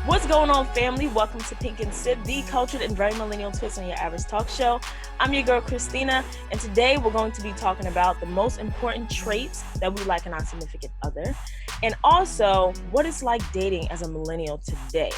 What's going on, family? Welcome to PYNK N Sip, the cultured and very millennial twist on your average talk show. I'm your girl, Christina, and today we're going to be talking about the most important traits that we like in our significant other, and also what it's like dating as a millennial today.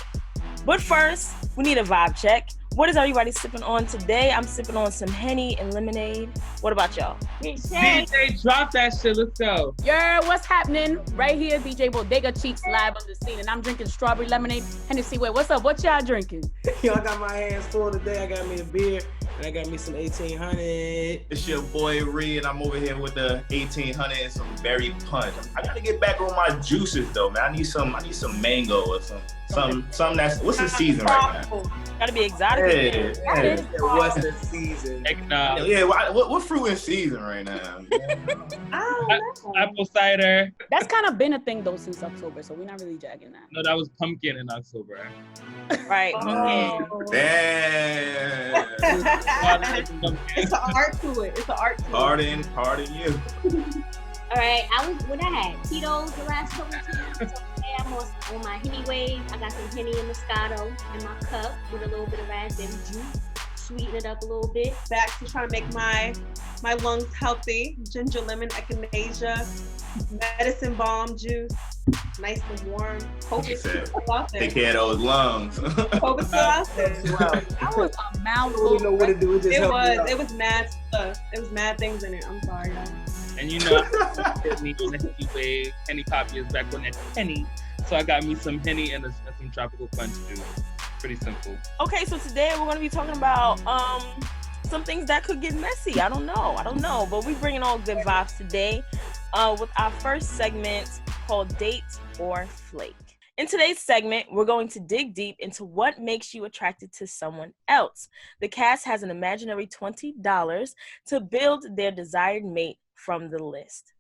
But first, we need a vibe check. What is everybody sipping on today? I'm sipping on some Henny and Lemonade. What about y'all? DJ, drop that shit. Let's go. Yeah, what's happening? Right here, DJ Bodega Cheeks live on the scene, and I'm drinking strawberry lemonade. Hennessy, wait, what's up? What y'all drinking? Yo, I got my hands full today. I got me a beer, and I got me some 1800. It's your boy Ree, and I'm over here with the 1800 and some berry punch. I gotta get back on my juices though, man. I need some mango or some that's what's the season right now? Gotta be exotic. Yeah. What's the season? Yeah, what fruit in season right now? Apple cider. That's kind of been a thing though since October, so we're not really jagging that. No, that was pumpkin in October. Right. Damn. It's an art to it. Pardon you. All right, I had Tito's the last couple of times. So today I'm on my Henny wave. I got some Henny and Moscato in my cup with a little bit of raspberry juice. Sweeten it up a little bit. Back to trying to make my lungs healthy. Ginger lemon echinacea, medicine balm juice, nice and warm. Take care of those lungs. COVID still out there. That was a mouthful. We know what to do. It was mad stuff. It was mad things in it. I'm sorry, y'all. And you know, me on the Henny wave. Henny Poppy is back on that Henny. So I got me some Henny and some tropical punch juice. Pretty simple. Okay, so today we're going to be talking about some things that could get messy. I don't know, but we're bringing all good vibes today with our first segment called Date or Flake. In today's segment, we're going to dig deep into what makes you attracted to someone else. The cast has an imaginary $20 to build their desired mate from the list.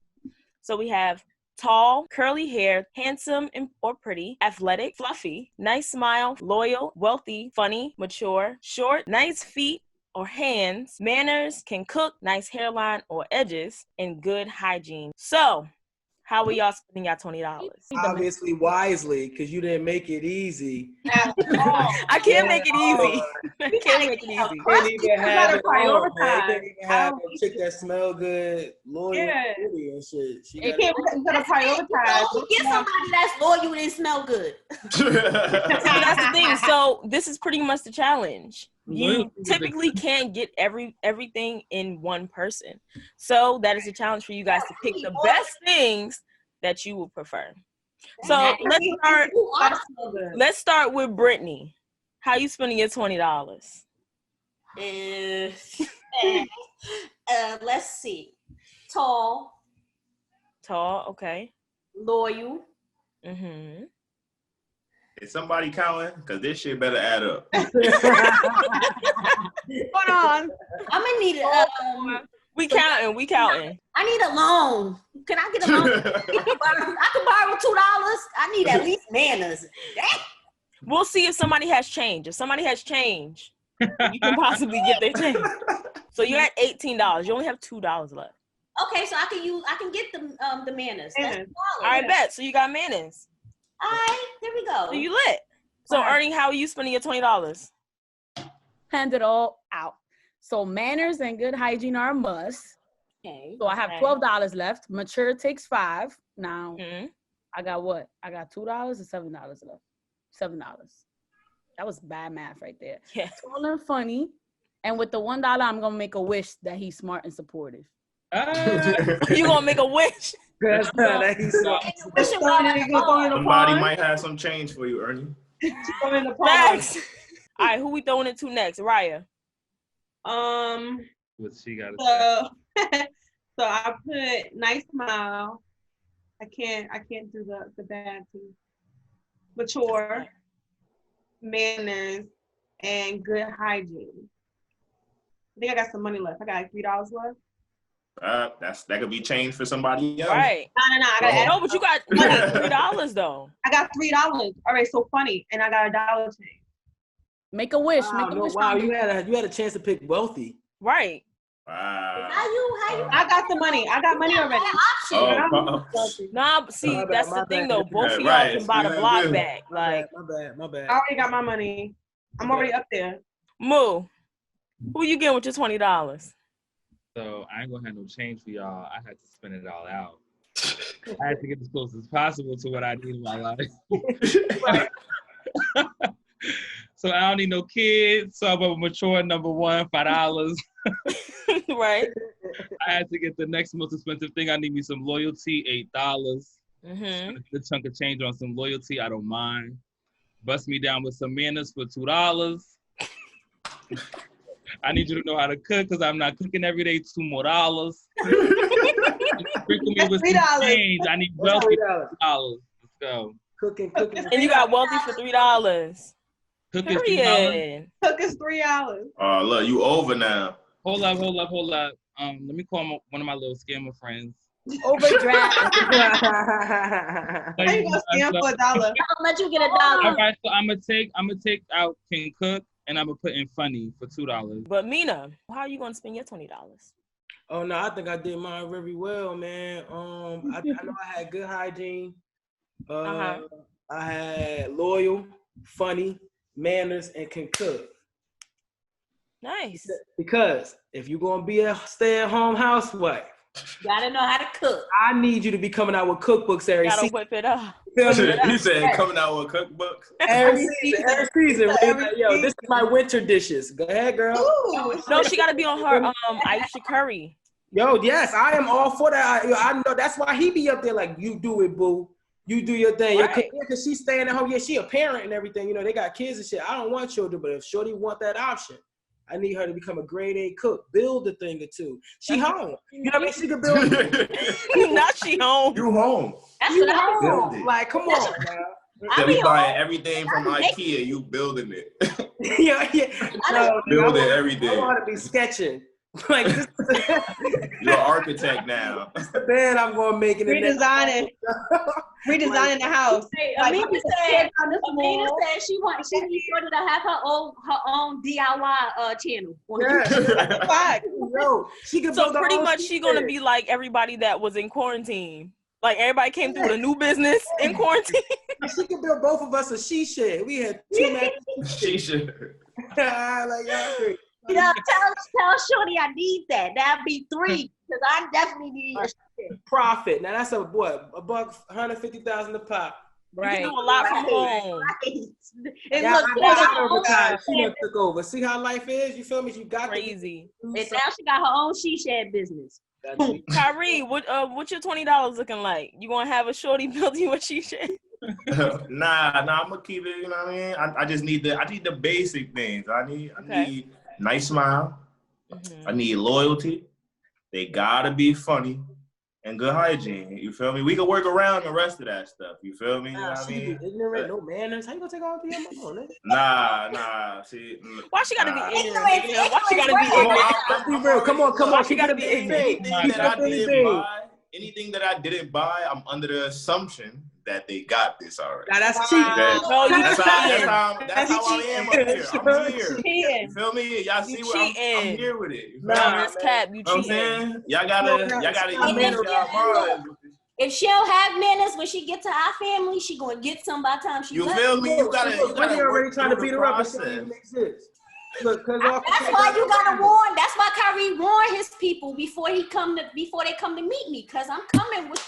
So we have tall, curly hair, handsome or pretty, athletic, fluffy, nice smile, loyal, wealthy, funny, mature, short, nice feet or hands, manners, can cook, nice hairline or edges, and good hygiene. So, how are y'all spending y'all $20? Obviously, wisely, because you didn't make it easy. I can't make it easy. I can't make it easy. You can't even have it all, man. You prioritize. can't even have a chick that smell good, loyal, Yeah. pretty and shit. She You got gotta prioritize. Get somebody that's loyal and smell good. So that's the thing. So this is pretty much the challenge. You typically can't get everything in one person. So that is a challenge for you guys to pick the best things that you would prefer. So let's start with Brittany. How you spending your $20? Let's see. Tall, Okay. loyal. Mm-hmm. Is somebody counting? Because this shit better add up. Hold on. I'm gonna need We counting. I need a loan. Can I get a loan? I can borrow $2. I need at least manners. We'll see if somebody has change. If somebody has change, you can possibly get their change. So you're at $18. You only have $2 left. Okay, so I can get the manners. That's $2. All right, bet. So you got manners. All right, there we go. So you lit. So Ernie, how are you spending your $20? Hand it all out. So manners and good hygiene are a must. Okay. So I have $12 left. Mature takes $5. Now I got what? I got $2 and $7 left. $7. That was bad math right there. Yeah. Tall and funny. And with the $1, I'm gonna make a wish that he's smart and supportive. You gonna make a wish? Somebody might have some change for you, Ernie. Facts. All right, who we throwing it to next? Raya. What she got to say? So I put nice smile. I can't do the bad teeth. Mature, manners, and good hygiene. I think I got some money left. I got like $3 left. That could be change for somebody else. Right. No, but you got $3 though. I got $3. All right, so funny, and I got $1 change. Make a wish. Wow, you had a chance to pick wealthy. Right. Wow. How you? I got the money. I got money already. Oh, Nah, see, My bad, that's my the thing bad. though. Both of y'all Right, can buy the see, block that's it. back. Like, My bad. I already got my money. I'm already up there. Moo, who you getting with your $20? So I ain't gonna have no change for y'all. I had to spend it all out. I had to get as close as possible to what I need in my life. So I don't need no kids. So I'm a mature number one, $5. Right? I had to get the next most expensive thing. I need me some loyalty, $8. Mm-hmm. A chunk of change on some loyalty, I don't mind. Bust me down with some manners for $2. I need you to know how to cook because I'm not cooking every day. $2 more. Sprinkle me with some change. I need wealthy $3. Let's go. Cooking. And you got wealthy for $3. Cook is $3. Period. Took us $3. Oh, look, you over now. Hold up. Let me call one of my little scammer friends. Overdraft. How you gonna scam for $1? I'll let you get $1. All right, so I'm gonna take out King Cook and I'm gonna put in Funny for $2. But Mina, how are you gonna spend your $20? Oh no, I think I did mine very well, man. I know I had good hygiene. I had loyal, funny, manners, and can cook. Nice. Because if you're gonna be a stay-at-home housewife, You gotta know how to cook. I need you to be coming out with cookbooks every Gotta season. whip it up. You said coming out with cookbooks? Every season. Yo, this is my winter dishes. Go ahead, girl. Ooh. No, she gotta be on her Aisha Curry. Yo, yes, I am all for that. I know that's why he be up there like, you do it, boo. You do your thing. Right. Because she's staying at home. Yeah, she a parent and everything. You know, they got kids and shit. I don't want children, but if Shorty want that option, I need her to become a grade A cook. Build a thing or two. She home. You know what I mean? She can build it. Not she home. You home. That's You what I Build do. it. Like, come on, man. They be buying everything from IKEA. You building it. yeah. No, Build it I every day. want to be sketching. Like, this is You're an architect now. the bed I'm going to make it. Redesigning the house. Hey, Like, Amina said she needs Shorty to have her own DIY channel. Yeah. Fact. Yo, she can So build her pretty own much she gonna be like everybody that was in quarantine. Like everybody came through with a new business in quarantine. She can build both of us a she shed. We had 2 men. She should. Like, y'all agree. You know, tell Shorty I need that. That'd be 3 because I definitely need a shit. Profit. Now that's a what? $150,000 a pop. You can do a lot from home. It Yeah, looks she done took over. See how life is? You feel me? You got Crazy. and now she got her own she shed business. Kyrie, what's your $20 looking like? You gonna have a shorty build you a she shed? Nah, I'm gonna keep it. You know what I mean? I just need the basic things. I need nice smile. Mm-hmm. I need loyalty. They gotta be funny and good hygiene. You feel me? We can work around the rest of that stuff. You feel me? You know what I mean? Ignorant, no manners. How you gonna take all the nigga? Nah. See, Why she gotta be ignorant? Ignorant, Why she gotta be ignorant? Be real. Come on. She gotta be ignorant. Anything that I didn't buy, I'm under the assumption that they got this already. Now that's cheap. Okay? No, you That's cheating. how I am up here. I'm here. Cheating. You feel me? Y'all see what I'm here with it. You feel me? Nah, it's cap. You You know what I'm cheating. saying? Y'all gotta use y'all minds. If she don't have manners when she get to our family, she gonna get some by the time she You left. feel me? You gotta We're already trying to beat her up. process. It doesn't make sense. Look, That's why you gotta warn. That's why Kyrie warned his people before they come to meet me, cause I'm coming with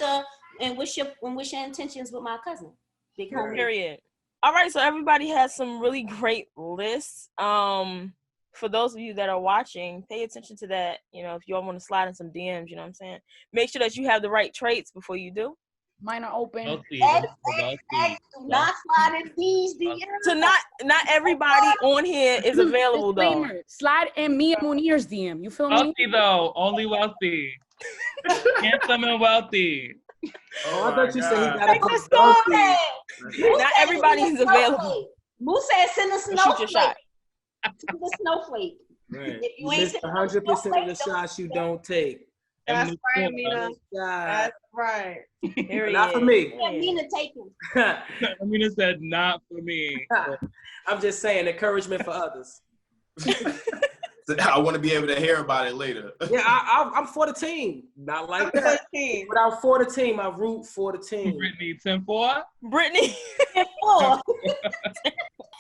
what's your intentions with my cousin. Big homie. Period. All right, so everybody has some really great lists. For those of you that are watching, pay attention to that. You know, if you all want to slide in some DMs, you know what I'm saying? Make sure that you have the right traits before you do. Mine are open. Not sliding these DMs. So not everybody on here is available though. Disclaimer, slide in me and Munir's DM. You feel me? Wealthy though, only wealthy. Handsome and wealthy. Oh, I thought you said he got Take the story. Not everybody is available. Moose said send a Shoot your snowflake. shot. Send a snowflake. Right. If you You ain't missed 100% of the shots you don't take. That's right, Amina. God. That's right. Period. Not for me. Yeah, Mina taking. Amina said not for me. I'm just saying, encouragement for others. I want to be able to hear about it later. Yeah, I'm for the team. Not like that. But I'm for the team. I root for the team. Brittany, 10-4. Brittany. 4.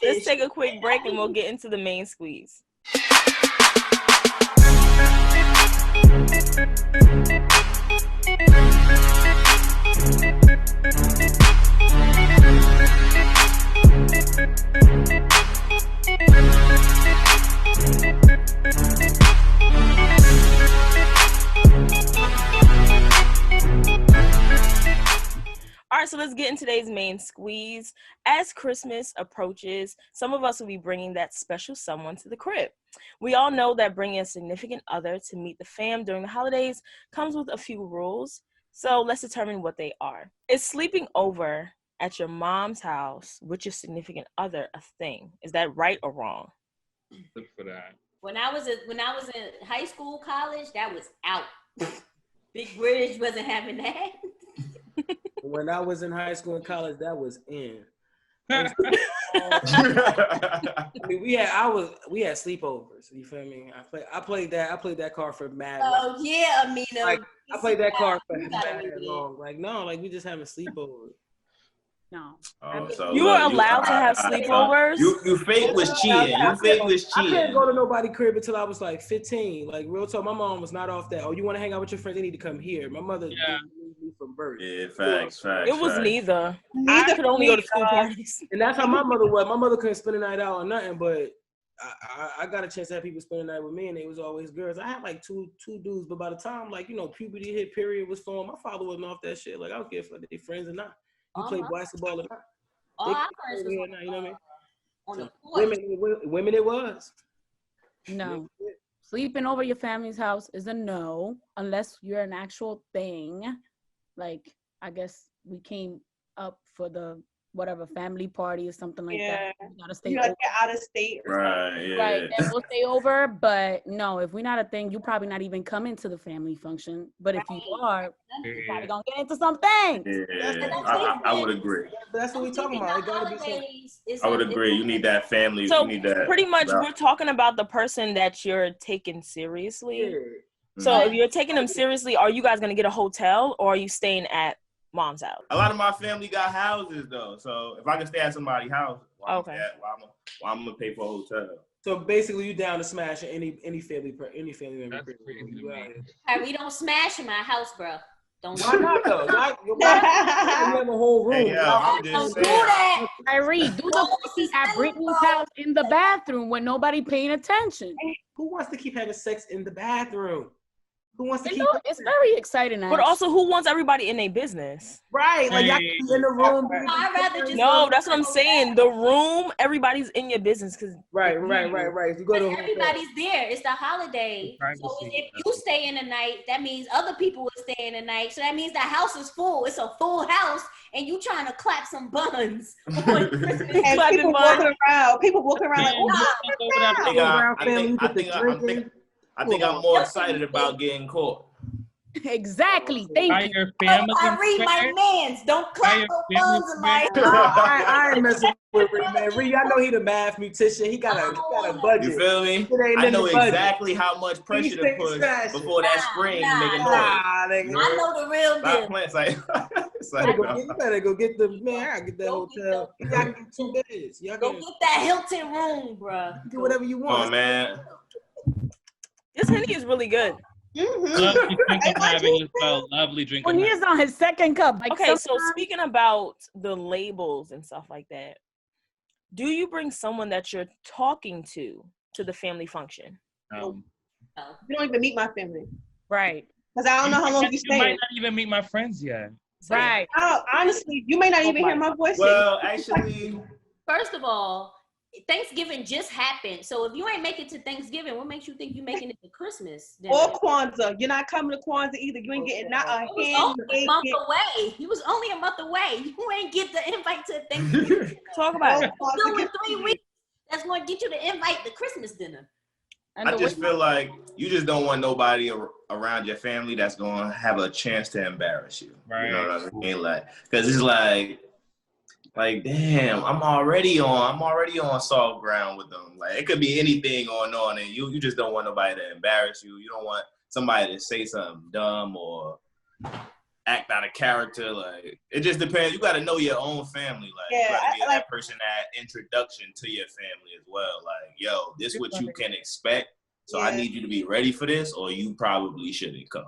Let's take a quick break and we'll get into the main squeeze. All right, so let's get into today's main squeeze. As Christmas approaches, some of us will be bringing that special someone to the crib. We all know that bringing a significant other to meet the fam during the holidays comes with a few rules. So let's determine what they are. Is sleeping over at your mom's house with your significant other a thing? Is that right or wrong? Look for that. When I was in high school, college, that was out. Big British wasn't having that. When I was in high school and college, that was in. I mean, we had sleepovers. You feel me? I played that card for mad. Oh yeah, Amina. Like, I played that card for mad long. Like no, like we just having sleepovers. No. So you were allowed to have sleepovers? You fake was cheating. You fake was cheating. I couldn't go to nobody's crib until I was like 15. Like real talk, my mom was not off that. Oh, you want to hang out with your friends? They need to come here. My mother didn't leave me from birth. Yeah, facts. It was neither. I could only go to school parties. And that's how my mother was. My mother couldn't spend the night out or nothing, but I got a chance to have people spend the night with me, and it was always girls. I had like two dudes, but by the time like puberty hit, period was formed, my father wasn't off that shit. Like I don't care if they're friends or not. You play basketball or not. All our friends was you know what I mean? on the porch. Women it was. No. Sleeping over your family's house is a no, unless you're an actual thing. Like, I guess we came up for the whatever family party or something like that. You gotta stay over. Get out of state. Right, yeah. Right, then we'll stay over. But no, if we're not a thing, you probably not even coming to the family function. But if you are, you're probably gonna get into something. Yeah, I would agree. That's what we talking about. It gotta be something. I would agree. You need that family. So you need that. Pretty much, we're talking about the person that you're taking seriously. Yeah. So if you're taking them seriously, are you guys gonna get a hotel or are you staying at mom's house? A lot of my family got houses though, so if I can stay at somebody's house, I'm gonna pay for a hotel. So basically, you down to smash any family member. That's crazy to me. Hey, we don't smash in my house, bro. Don't Why not though? You have a whole room. Hey, I'm just do saying. that. Kyrie, do the pussy at Brittany's house in the bathroom when nobody paying attention. Who wants to keep having sex in the bathroom? Who wants to keep? It's very exciting. But also, who wants everybody in their business? Right, like y'all can be in the room. I'd rather just No, that's what I'm saying. The room, everybody's in your business because Right. You go to everybody's there. It's the holiday. So if you stay in the night, that means other people will stay in the night. So that means the house is full. It's a full house, and you trying to clap some buns. And people walking around like, I think I'm more excited about getting caught. Exactly. Thank you. I read my mans. Don't clap no buns in my I ain't messing with Rick, man. Rick, I know he the math musician. He got a budget. You feel me? I know exactly how much pressure to push before that spring make a noise. I know the real deal. You better go get the man. I gotta get that hotel. You gotta get 2 days. Go get that Hilton room, bro. Do whatever you want. Oh man. this Henny is really good. Lovely drink I'm having as well. Lovely drink. When he is on his second cup. Like Okay, so speaking about the labels and stuff like that, do you bring someone that you're talking to the family function? You don't even meet my family. Right. Because I don't know how long you You stay. might not even meet my friends yet. Right. Oh, honestly, you may not even hear my voice. Well, actually, First of all, Thanksgiving just happened. So if you ain't make it to Thanksgiving, what makes you think you making it to Christmas? Or Kwanzaa. You're not coming to Kwanzaa either. You ain't getting not a It was only a month away. He was only a month away. You ain't get the invite to Thanksgiving. Talk about it. Still in 3 weeks. That's going to get you the invite to Christmas dinner. I just feel like you just don't want nobody around your family that's going to have a chance to embarrass you. Right. You know what I mean? Like, because it's like like, damn, I'm already on soft ground with them. Like, it could be anything going on, and you just don't want nobody to embarrass you. You don't want somebody to say something dumb or act out of character. Like, it just depends. You got to know your own family. Like, you got to give that person that introduction to your family as well. Like, yo, this is what you can expect. So I need you to be ready for this, or you probably shouldn't come.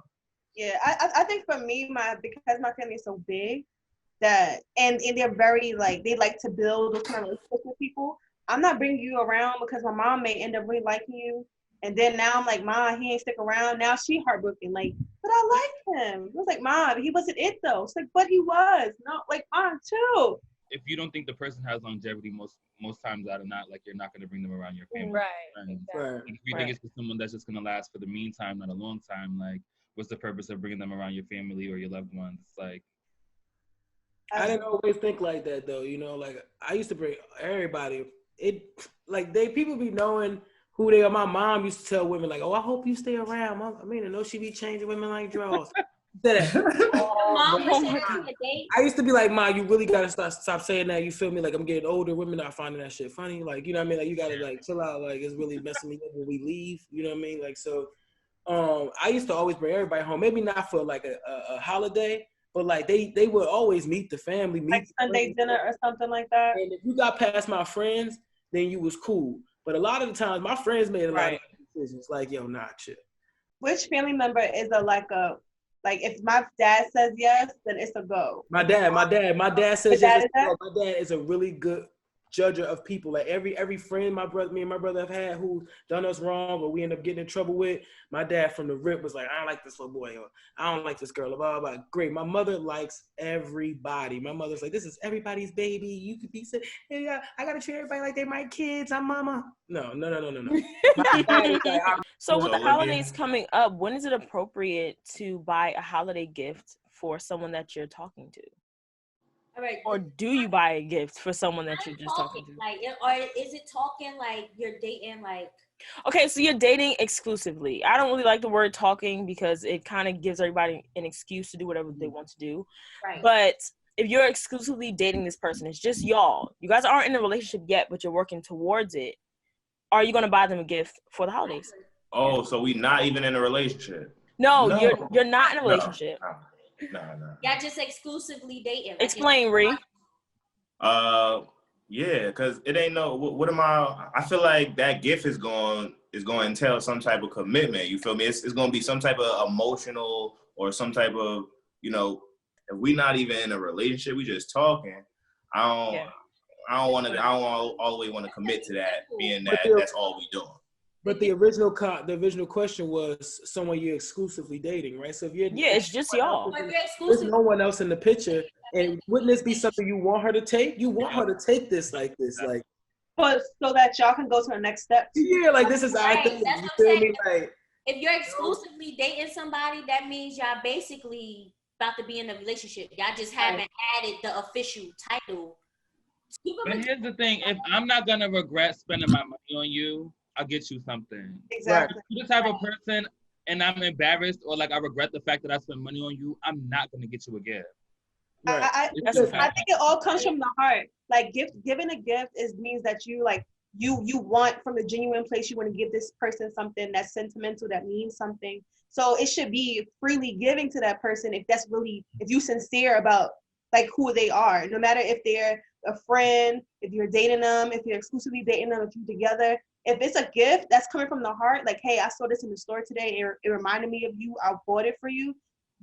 Yeah, I think for me, because my family is so big, that and they're very like, they like to build those kind of relationships with people. I'm not bringing you around because my mom may end up really liking you, and then now I'm like, Mom, he ain't stick around. Now she heartbroken, like, but I like him. I was like, Mom, he wasn't it though. It's like, but he was. No, like, Mom too. If you don't think the person has longevity, most times out of not, like, you're not going to bring them around your family. Right. If you think it's just someone that's just going to last for the meantime, not a long time, like, what's the purpose of bringing them around your family or your loved ones? Like, I didn't always think like that though, you know. Like, I used to bring everybody. People be knowing who they are. My mom used to tell women like, "Oh, I hope you stay around." I mean, I know she be changing women like drawers. I used to be like, "Ma, you really gotta stop saying that." You feel me? Like, I'm getting older. Women not finding that shit funny. Like, you know what I mean? Like, you gotta like chill out. Like, it's really messing me up when we leave. You know what I mean? Like, so, I used to always bring everybody home. Maybe not for like a holiday. But like they would always meet the family, like Sunday dinner or something like that. And if you got past my friends, then you was cool. But a lot of the times, my friends made a lot of decisions. Like, yo, nah, shit. Which family member is like if my dad says yes, then it's a go. My dad says yes. My dad is a really good judger of people. Like every friend me and my brother have had who done us wrong or we end up getting in trouble with, my dad from the rip was like, I don't like this little boy, or I don't like this girl, blah, blah, blah. Great. My mother likes everybody. My mother's like, this is everybody's baby. You could be saying, hey, I gotta treat everybody like they're my kids. I'm mama. No. My dad is like, so with the holidays coming up, when is it appropriate to buy a holiday gift for someone that you're talking to? All right. Or do you buy a gift for someone that you're just talking to? Like, or is it talking like you're dating, like? Okay, so you're dating exclusively. I don't really like the word talking because it kind of gives everybody an excuse to do whatever they want to do. Right. But if you're exclusively dating this person, it's just y'all. You guys aren't in a relationship yet, but you're working towards it. Are you going to buy them a gift for the holidays? Oh, so we not even in a relationship? No. You're not in a relationship. No. Y'all just exclusively dating. Like, explain, Ree. Yeah, because it ain't no. What am I feel like that gift is going to entail some type of commitment. You feel me? It's going to be some type of emotional or some type of, you know, if we not even in a relationship, we just talking. I don't want to. I don't all the way want to commit to that, being that that's all we doing. But the original question was someone you're exclusively dating, right? So if you're it's just y'all. There's no one else in the picture, and wouldn't this be something you want her to take? You want her to take this like this, like. But so that y'all can go to the next step. Yeah, like this is our thing. You feel me? Like, if you're exclusively dating somebody, that means y'all basically about to be in a relationship. Y'all just haven't added the official title. But here's the thing: if I'm not gonna regret spending my money on you, I'll get you something. Exactly. If you're the type of person, and I'm embarrassed or like I regret the fact that I spent money on you, I'm not gonna get you a gift. right. I think it all comes from the heart. Like giving a gift means that you like you want from a genuine place. You want to give this person something that's sentimental, that means something. So it should be freely giving to that person if you sincere about like who they are. No matter if they're a friend, if you're dating them, if you're exclusively dating them, if you're together. If it's a gift that's coming from the heart, like, hey, I saw this in the store today, it reminded me of you, I bought it for you.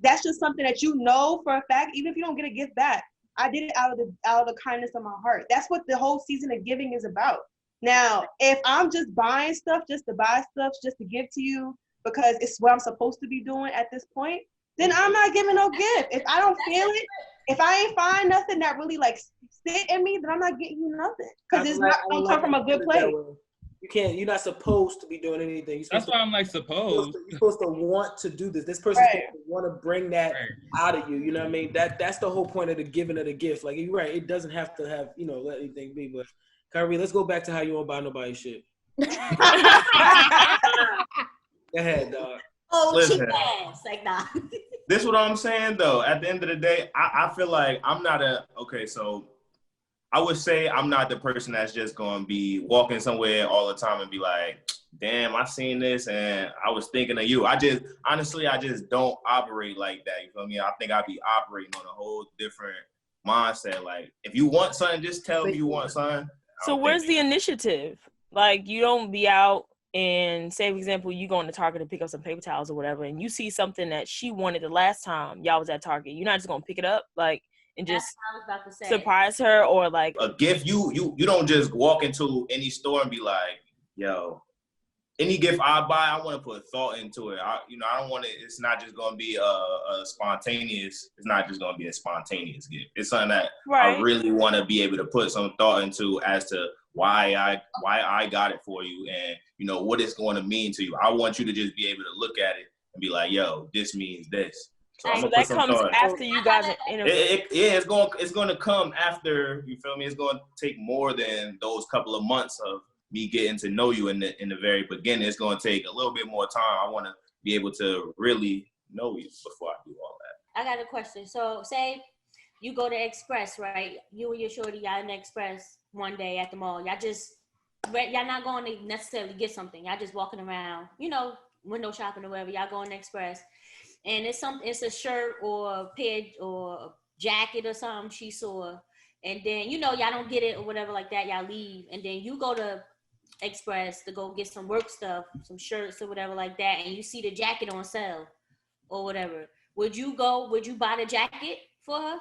That's just something that you know for a fact, even if you don't get a gift back. I did it out of the kindness of my heart. That's what the whole season of giving is about. Now, if I'm just buying stuff just to buy stuff, just to give to you, because it's what I'm supposed to be doing at this point, then I'm not giving no gift. If I don't feel it, if I ain't find nothing that really like sit in me, then I'm not getting you nothing. Because it's not gonna come from a good place. You're not supposed to be doing anything. That's why I'm like, supposed. You're supposed to want to do this. This person's supposed to want to bring that out of you. You know what I mean? That's the whole point of the giving of the gift. Like, you're right. It doesn't have to have, let anything be. But, Kyrie, let's go back to how you won't buy nobody shit. Go ahead, dog. Oh, cheap ass. Like, nah. This is what I'm saying, though. At the end of the day, I feel like I'm not so I would say I'm not the person that's just going to be walking somewhere all the time and be like, damn, I seen this and I was thinking of you. I just don't operate like that. You feel me? I think I'd be operating on a whole different mindset. Like, if you want something, just tell me you want something. So where's the initiative? Like, you don't be out and, say, for example, you go into Target to pick up some paper towels or whatever, and you see something that she wanted the last time y'all was at Target. You're not just going to pick it up, like, and just surprise her, or like a gift. You don't just walk into any store and be like, yo, any gift I buy, I want to put thought into it. I don't want it. It's not just going to be a spontaneous. It's not just going to be a spontaneous gift. It's something that I really want to be able to put some thought into as to why I got it for you, and what it's going to mean to you. I want you to just be able to look at it and be like, yo, this means this. So that comes after you guys interview. It's going to come after. You feel me? It's going to take more than those couple of months of me getting to know you in the very beginning. It's going to take a little bit more time. I want to be able to really know you before I do all that. I got a question. So say you go to Express, right? You and your shorty, y'all in the Express one day at the mall. Y'all not going to necessarily get something. Y'all just walking around, window shopping or whatever. Y'all going to Express. And it's a shirt or a pair or a jacket or something she saw. And then, y'all don't get it or whatever like that. Y'all leave. And then you go to Express to go get some work stuff, some shirts or whatever like that. And you see the jacket on sale or whatever. Would you buy the jacket for her?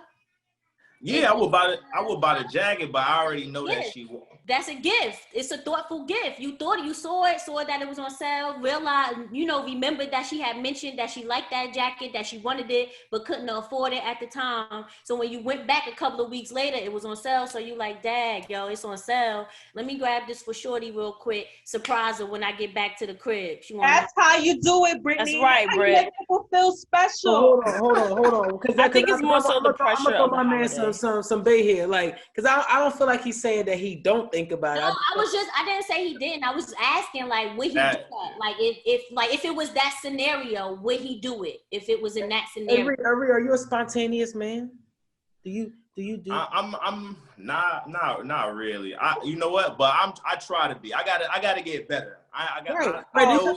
Yeah, I would buy the jacket, but I already know that she won't. That's a gift. It's a thoughtful gift. You saw that it was on sale, realized, remembered that she had mentioned that she liked that jacket, that she wanted it, but couldn't afford it at the time. So when you went back a couple of weeks later, it was on sale. So you like, dag, yo, it's on sale. Let me grab this for shorty real quick. Surprise her when I get back to the crib. That's how you do it, Brittany. That's right, Britt. Make people feel special. So hold on. I think it's more so the pressure I'm of my man some bait here, like, because I don't feel like he's saying that he don't think about it. No, I didn't say he didn't. I was asking, like, would he do that? Like, if it was that scenario, would he do it? If it was in that scenario. Are you a spontaneous man? Do you? I'm not really. You know what? But I try to be. I gotta get better. I know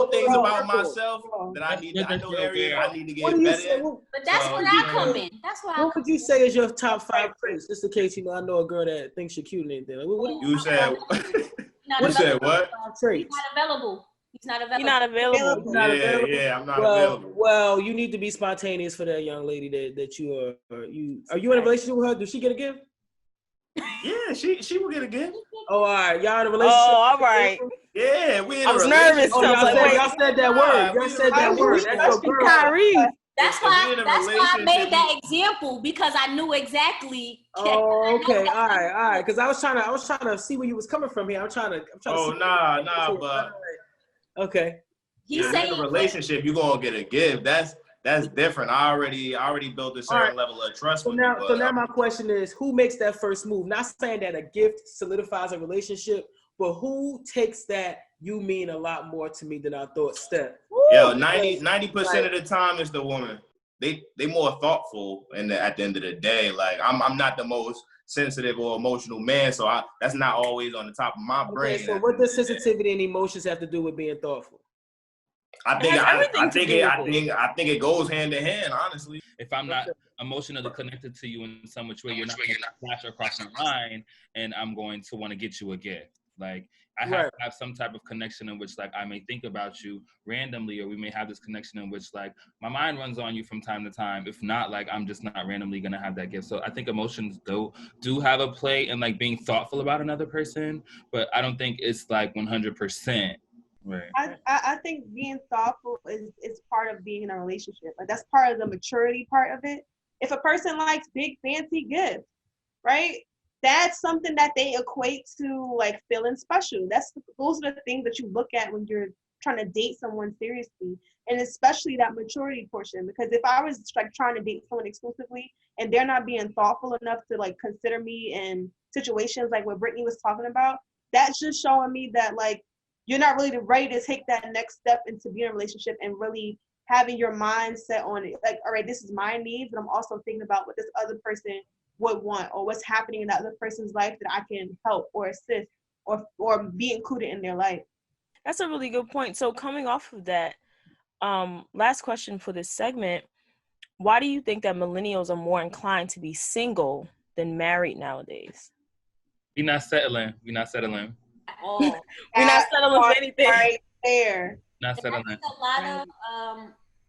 things about myself that I need. I know areas I need to get better. But that's where I come in. That's why. What would you say is your top 5 traits? Just in case I know a girl that thinks you're cute and anything. You said. You said what? He's not available. He's not available. Yeah, I'm not available. Well, you need to be spontaneous for that young lady that you are. Are you in a relationship with her? Does she get a gift? Yeah, she will get a gift. Oh, all right. Y'all in a relationship? Oh, all right. Yeah, we in I was nervous. Y'all said that word. Y'all said that word. That's your girl. Kyrie. That's why I made that example, because I knew exactly. Oh, okay. All right. Because I was trying to see where you was coming from here. I'm trying to. Oh, nah, but. Okay. He's saying in a relationship, you're gonna get a gift. That's different. I already built a certain level of trust with you. So now my question is, who makes that first move? Not saying that a gift solidifies a relationship, but who takes that "you mean a lot more to me than I thought" step? Yo, 90% of the time it's the woman. They more thoughtful, and at the end of the day, like I'm not the most sensitive or emotional man, so that's not always on the top of my brain. Okay, so what does sensitivity and emotions have to do with being thoughtful? I think it goes hand in hand, honestly. If I'm not emotionally connected to you in some which way, you're not going to flash across my line, and I'm going to want to get you a gift. Like, I have to have some type of connection in which, like, I may think about you randomly, or we may have this connection in which, like, my mind runs on you from time to time. If not, like, I'm just not randomly going to have that gift. So I think emotions do have a play in, like, being thoughtful about another person, but I don't think it's, like, 100%. Right. I think being thoughtful is part of being in a relationship. Like, that's part of the maturity part of it. If a person likes big fancy gifts, right? That's something that they equate to, like, feeling special. Those are the things that you look at when you're trying to date someone seriously, and especially that maturity portion. Because if I was, like, trying to date someone exclusively and they're not being thoughtful enough to, like, consider me in situations like what Brittany was talking about, that's just showing me that, like, you're not really ready to take that next step into being in a relationship and really having your mind set on it. Like, all right, this is my needs, but I'm also thinking about what this other person would want, or what's happening in that other person's life that I can help or assist or be included in their life. That's a really good point. So coming off of that, last question for this segment, why do you think that millennials are more inclined to be single than married nowadays? We're not settling. Oh, We're not settling for anything. Right there. Not I settling. think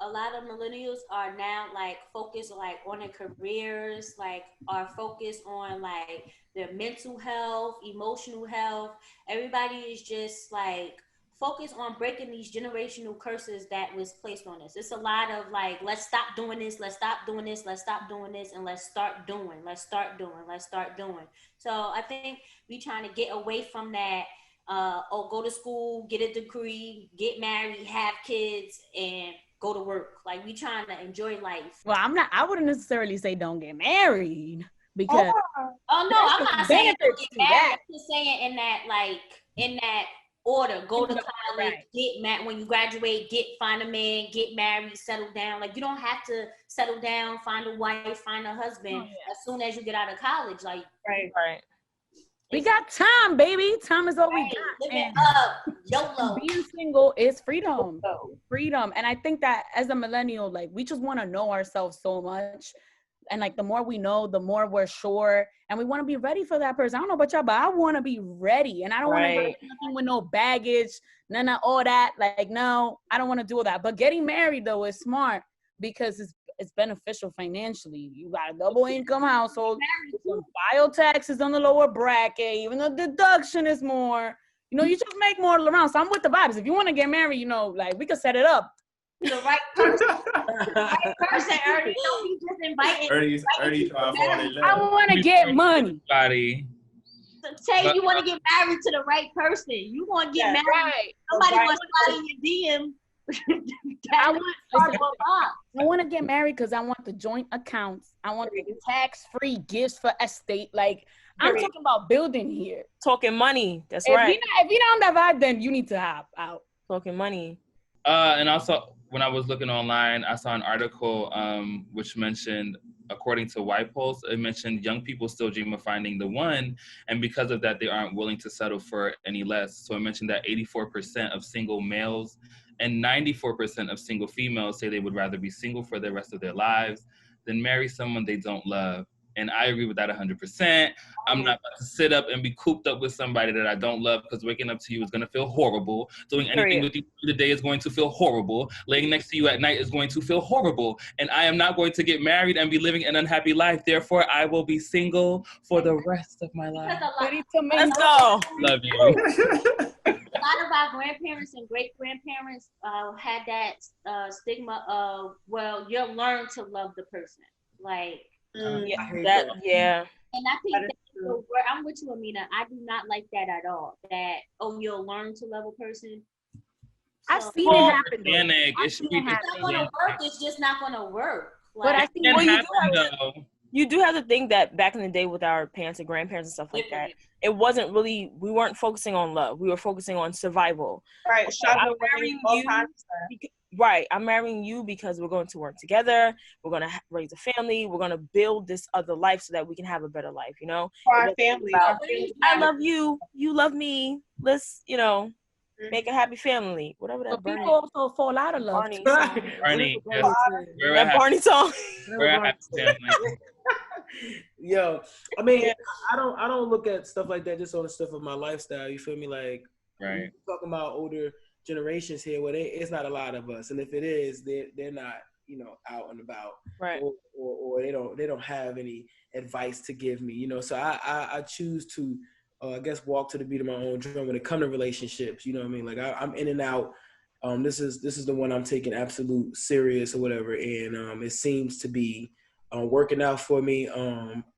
a lot of millennials are now like focused like on their careers, like are focused on like their mental health, emotional health. Everybody is just like focused on breaking these generational curses that was placed on us. It's a lot of like, let's stop doing this, let's stop doing this, let's stop doing this, and let's start doing. So I think we trying to get away from that. Go to school, get a degree, get married, have kids, and go to work. Like, we trying to enjoy life. Well, I wouldn't necessarily say don't get married because no, I'm not saying don't get married. I'm just saying in that order, go to college, get married. When you graduate, find a man, get married, settle down. Like, you don't have to settle down, find a wife, find a husband as soon as you get out of college. Like, right. We got time, baby. Time is all we got. Living up, YOLO. Being single is freedom. Freedom. And I think that as a millennial, like, we just want to know ourselves so much. And like, the more we know, the more we're sure. And we want to be ready for that person. I don't know about y'all, but I want to be ready. And I don't want to do nothing with no baggage, none of all that. Like, no, I don't want to do all that. But getting married, though, is smart because it's beneficial financially. You got a double income household, some file taxes on the lower bracket, even though deduction is more, you just make more around. So I'm with the vibes. If you want to get married, like, we could set it up. The right person. Ernie. Don't be just inviting. Ernie's I want to get money. Say you want to get married to the right person. You want to get married. Right. Somebody wants to slide in your DM. I want to get married because I want the joint accounts. I want the tax-free gifts for estate. Like, I'm talking about building here. Talking money. That's if right. If you're not on that vibe, then you need to hop out. Talking money. And also, when I was looking online, I saw an article which mentioned, according to White Pulse, it mentioned young people still dream of finding the one, and because of that, they aren't willing to settle for any less. So it mentioned that 84% of single males and 94% of single females say they would rather be single for the rest of their lives than marry someone they don't love. And I agree with that 100%. I'm not about to sit up and be cooped up with somebody that I don't love, because waking up to you is going to feel horrible. Doing anything with you today is going to feel horrible. Laying next to you at night is going to feel horrible. And I am not going to get married and be living an unhappy life. Therefore, I will be single for the rest of my life. Let's go. Love you. A lot of our grandparents and great-grandparents had that stigma of, well, you'll learn to love the person. Like, Mm, And I think I'm with you, Amina. I do not like that at all. That, you'll learn to love a person. I've seen it happen. It should be it's not going to work. It's just not going to work. But I think you do have to think that back in the day with our parents and grandparents and stuff like that, it wasn't really, we weren't focusing on love. We were focusing on survival. Right. I'm marrying you because we're going to work together. We're going to raise a family. We're going to build this other life so that we can have a better life, For our family. I love you. You love me. Let's, make a happy family. Whatever that Bernie. People also fall out of love. Barney. That Barney song. Yo, I mean, I don't look at stuff like that just on the stuff of my lifestyle. You feel me? Like, talking about older generations here, where it's not a lot of us, and if it is, they're not, out and about, right? Or they don't have any advice to give me, So I choose to, I guess, walk to the beat of my own drum when it comes to relationships. You know what I mean? Like, I'm in and out. This is the one I'm taking absolute serious or whatever, and it seems to be working out for me.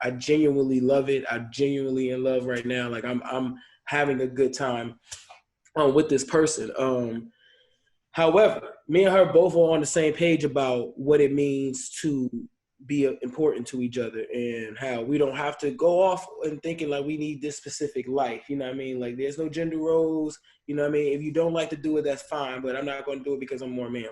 I genuinely love it. I'm genuinely in love right now. Like, I'm having a good time with this person. However, me and her both are on the same page about what it means to be important to each other, and how we don't have to go off and thinking like we need this specific life. You know what I mean? Like, there's no gender roles. You know what I mean? If you don't like to do it, that's fine, but I'm not going to do it because I'm more manly.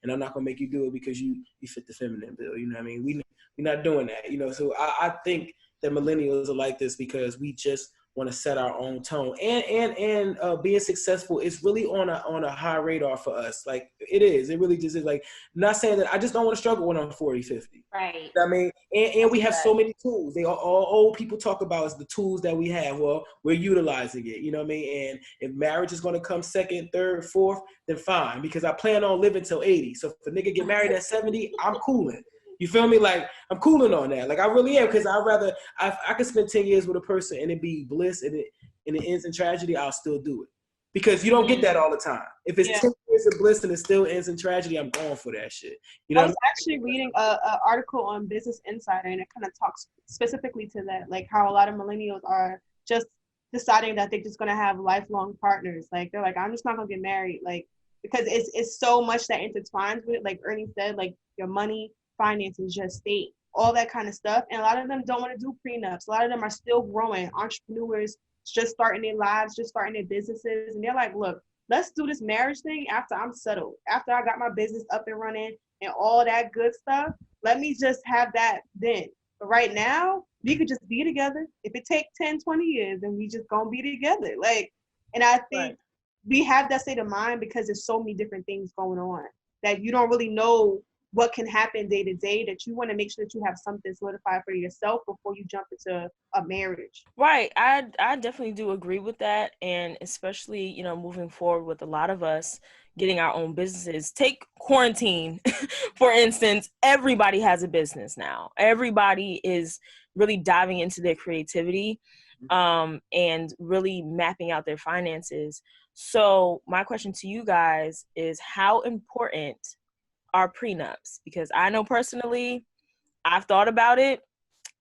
and I'm not gonna make you do it because you fit the feminine bill. You know what I mean? We're not doing that. You know, so I think that millennials are like this because we just want to set our own tone, and being successful is really on a high radar for us. Like it really just is. Like, I'm not saying that I just don't want to struggle when I'm 40, 50. Right. You know what I mean, and we have so many tools. They all old people talk about is the tools that we have. Well, we're utilizing it. You know what I mean? And if marriage is going to come second, third, fourth, then fine, because I plan on living till 80. So if a nigga get married at 70, I'm cooling. You feel me? Like, I'm cooling on that. Like, I really am, because I could spend 10 years with a person and it be bliss and it ends in tragedy, I'll still do it. Because you don't get that all the time. If it's 10 years of bliss and it still ends in tragedy, I'm going for that shit. You know, I was actually reading an article on Business Insider, and it kind of talks specifically to that, like how a lot of millennials are just deciding that they're just going to have lifelong partners. Like, they're like, I'm just not going to get married. Like, because it's so much that intertwines with it. Like Ernie said, like your money, finances, your estate, all that kind of stuff. And a lot of them don't want to do prenups. A lot of them are still growing, entrepreneurs, just starting their lives, just starting their businesses. And they're like, look, let's do this marriage thing after I'm settled, after I got my business up and running and all that good stuff. Let me just have that then. But right now, we could just be together. If it take 10, 20 years, then we just gonna be together. Like, and I think we have that state of mind because there's so many different things going on that you don't really know what can happen day to day, that you want to make sure that you have something solidified for yourself before you jump into a marriage. Right. I definitely do agree with that. And especially, you know, moving forward with a lot of us getting our own businesses. Take quarantine, for instance. Everybody has a business now. Everybody is really diving into their creativity and really mapping out their finances. So my question to you guys is, how important are prenups? Because I know personally, I've thought about it,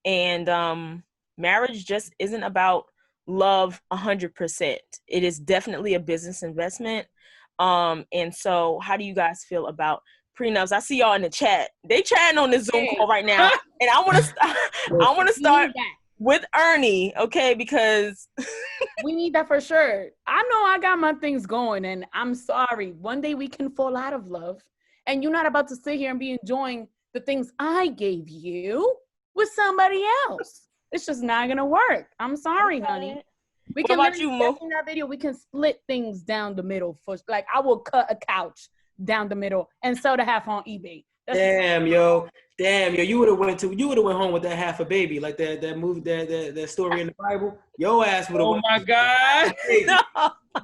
and marriage just isn't about love 100%. It is definitely a business investment. And so how do you guys feel about prenups? I see y'all in the chat. They chatting on the Zoom call right now, and I want to start with Ernie, okay? Because we need that for sure. I know I got my things going, and I'm sorry. One day we can fall out of love. And you're not about to sit here and be enjoying the things I gave you with somebody else. It's just not gonna work. I'm sorry, honey. We can about you, Mo? in that video, we can split things down the middle. Like, I will cut a couch down the middle and sell the half on eBay. Damn, yo, you would have went home with that half a baby, like that movie, that story in the Bible. Your ass would have. Oh my God.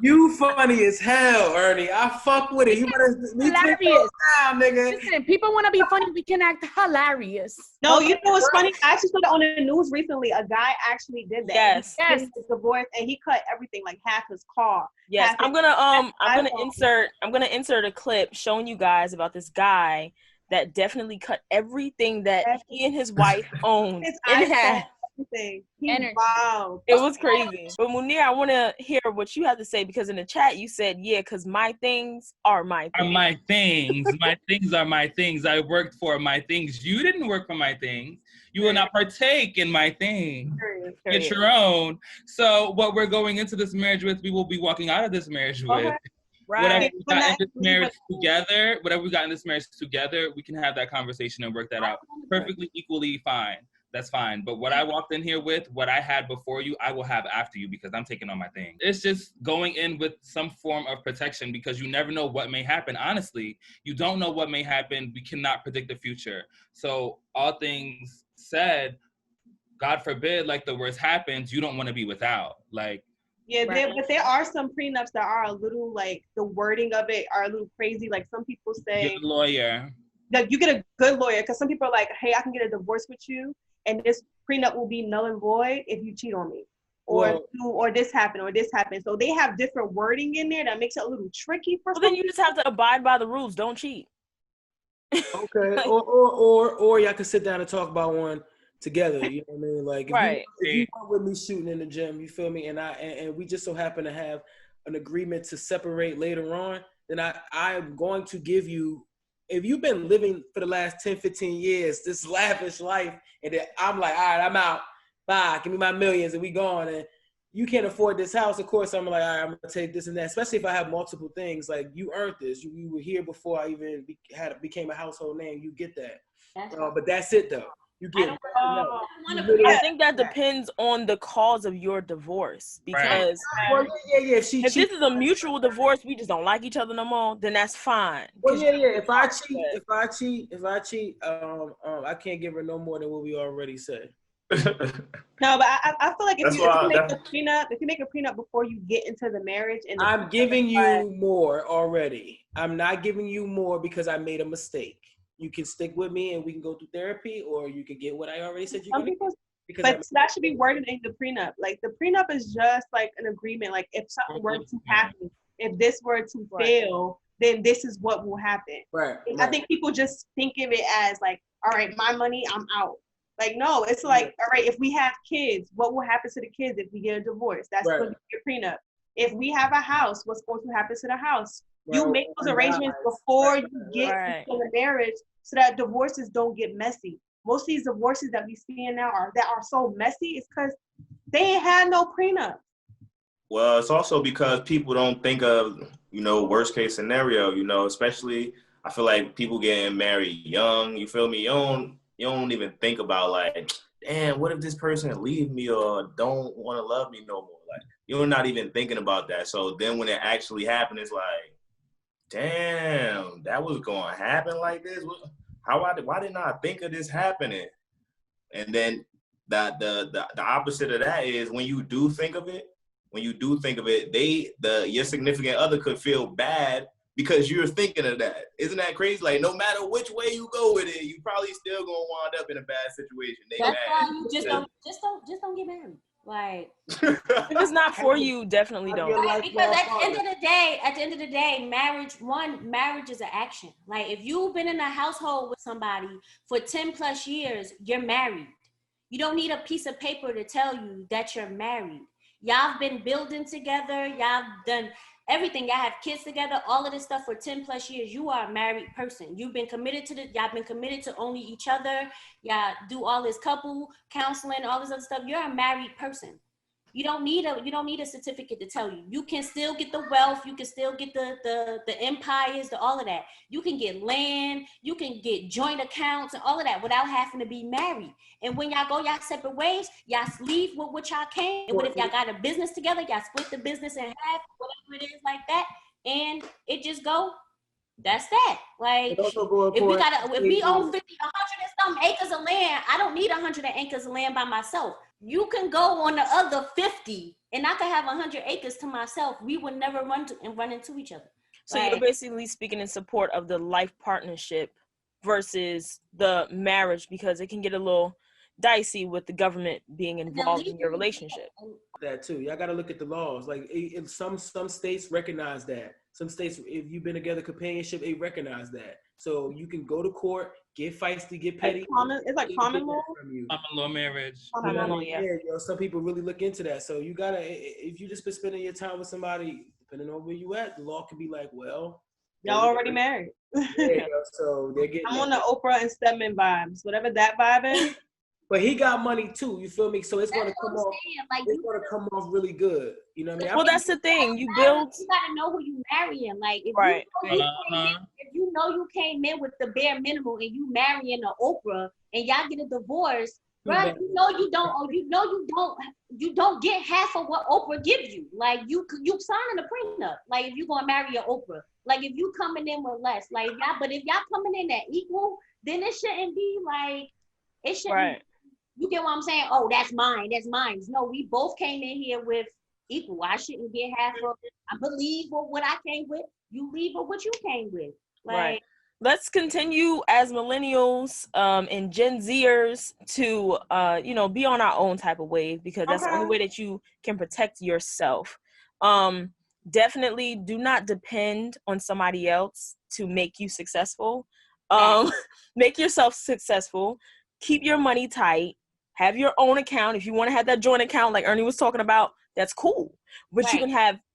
You funny as hell, Ernie. I fuck with it. You better hilarious, down, nigga. Listen, people want to be funny. We can act hilarious. No, you know what's funny? I actually saw that on the news recently. A guy actually did that. Yes. He was divorced and he cut everything, like half his car. Yes, I'm gonna insert a clip showing you guys about this guy that definitely cut everything that he and his wife owned in half. Wow. It was crazy. But Munir, I want to hear what you have to say, because in the chat you said, yeah, because my things are my things. Are my things. My things are my things. I worked for my things. You didn't work for my things. You will not partake in my thing. Get your own. So what we're going into this marriage with, we will be walking out of this marriage with. Right. Whatever we got in this marriage together, we can have that conversation and work that out. Perfectly, equally fine. That's fine. But what I walked in here with, what I had before you, I will have after you, because I'm taking on my thing. It's just going in with some form of protection, because you never know what may happen. Honestly, you don't know what may happen. We cannot predict the future. So all things said, God forbid, like the worst happens, you don't want to be without. Like, yeah, but there are some prenups that are a little, like, the wording of it are a little crazy. Like, some people say, get a lawyer. Like, you get a good lawyer, because some people are like, hey, I can get a divorce with you, and this prenup will be null and void if you cheat on me, or this happened, or this happened. So they have different wording in there that makes it a little tricky for. Well, then you just have to abide by the rules. Don't cheat. Okay, or y'all can sit down and talk about one together. You know what I mean? Like, if you were with me shooting in the gym, you feel me, and we just so happen to have an agreement to separate later on, then I'm going to give you. If you've been living for the last 10, 15 years, this lavish life, and then I'm like, all right, I'm out. Bye. Give me my millions and we gone. And you can't afford this house. Of course, I'm like, all right, I'm gonna take this and that. Especially if I have multiple things. Like, you earned this. You were here before I even became a household name. You get that. But that's it though. You get. I think that depends on the cause of your divorce, because if this is a mutual divorce, we just don't like each other no more, then that's fine. Well, if I cheat, I can't give her no more than what we already said. No, but I feel like if you make a prenup before you get into the marriage, and I'm giving you more already. I'm not giving you more because I made a mistake. You can stick with me and we can go through therapy, or you can get what I already said you're going to get. But that should be worded in the prenup. Like, the prenup is just like an agreement. Like, if something were to happen, if this were to fail, then this is what will happen. Right. I think people just think of it as like, all right, my money, I'm out. Like, no, it's like, all right, if we have kids, what will happen to the kids if we get a divorce? That's going to be your prenup. If we have a house, what's going to happen to the house? You make those arrangements before you get into the marriage, so that divorces don't get messy. Most of these divorces that we see now that are so messy is because they ain't had no prenup. Well, it's also because people don't think of, worst case scenario, especially I feel like people getting married young, you feel me? You don't even think about like, damn, what if this person leave me or don't want to love me no more? Like, you're not even thinking about that. So then when it actually happens, it's like, damn, that was going to happen like this? Why didn't I think of this happening? And then the opposite of that is when you do think of it, your significant other could feel bad because you're thinking of that. Isn't that crazy? Like, no matter which way you go with it, you probably still gonna wind up in a bad situation. That's why you just don't get married. Like, if it's not for you, definitely don't. Right, because at the end of the day, marriage is an action. Like, if you've been in a household with somebody for 10 plus years, you're married. You don't need a piece of paper to tell you that you're married. Y'all been building together. Y'all done everything. Y'all have kids together. All of this stuff for 10 plus years. You are a married person. You've been committed y'all been committed to only each other. Y'all do all this couple counseling, all this other stuff. You're a married person. You don't need a certificate to tell you. You can still get the wealth. You can still get the empires, all of that. You can get land. You can get joint accounts and all of that without having to be married. And when y'all go y'all separate ways, y'all leave with what y'all came. And what if y'all got a business together? Y'all split the business in half, whatever it is like that. And it just go. That's that. Like, if we own 100 and some acres of land, I don't need 100 acres of land by myself. You can go on the other 50 and I can have 100 acres to myself. We would never run into each other. So you're basically speaking in support of the life partnership versus the marriage, because it can get a little dicey with the government being involved in your relationship. That too. Y'all got to look at the laws. Like, in some states recognize that. Some states, if you've been together, companionship, they recognize that. So you can go to court, get feisty, get petty. It's like common law. Common law marriage. Common law, yeah. Some people really look into that. So you gotta, if you just been spending your time with somebody, depending on where you at, the law can be like, well, y'all already married. So they're getting. I'm on the Oprah and Stedman vibes, whatever that vibe is. But he got money too, you feel me? So it's gonna come off. Like, it's gonna come off really good. You know what I mean? Well, that's the thing. You gotta know who you marrying. Like, if you know you came in with the bare minimum and you marrying an Oprah and y'all get a divorce, right? You don't get half of what Oprah gives you. Like, you signing a prenup. Like, if you gonna marry an Oprah, like, if you coming in with less, like, but if y'all coming in at equal, then it shouldn't be like, it shouldn't. Right. You get what I'm saying? Oh, that's mine. That's mine. No, we both came in here with equal. I shouldn't get half of. I believe what I came with. You leave with what you came with. Like, right. Let's continue as millennials and Gen Zers to be on our own type of wave, because that's the only way that you can protect yourself. Definitely do not depend on somebody else to make you successful. Make yourself successful. Keep your money tight. Have your own account. If you want to have that joint account like Ernie was talking about, that's cool. But you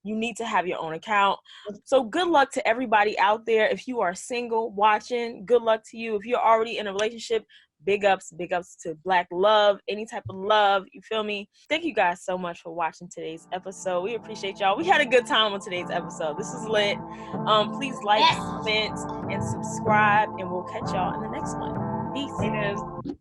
need to have your own account. So good luck to everybody out there. If you are single watching, good luck to you. If you're already in a relationship, big ups to Black love, any type of love, you feel me? Thank you guys so much for watching today's episode. We appreciate y'all. We had a good time on today's episode. This was lit. Please like, comment, and subscribe, and we'll catch y'all in the next one. Peace.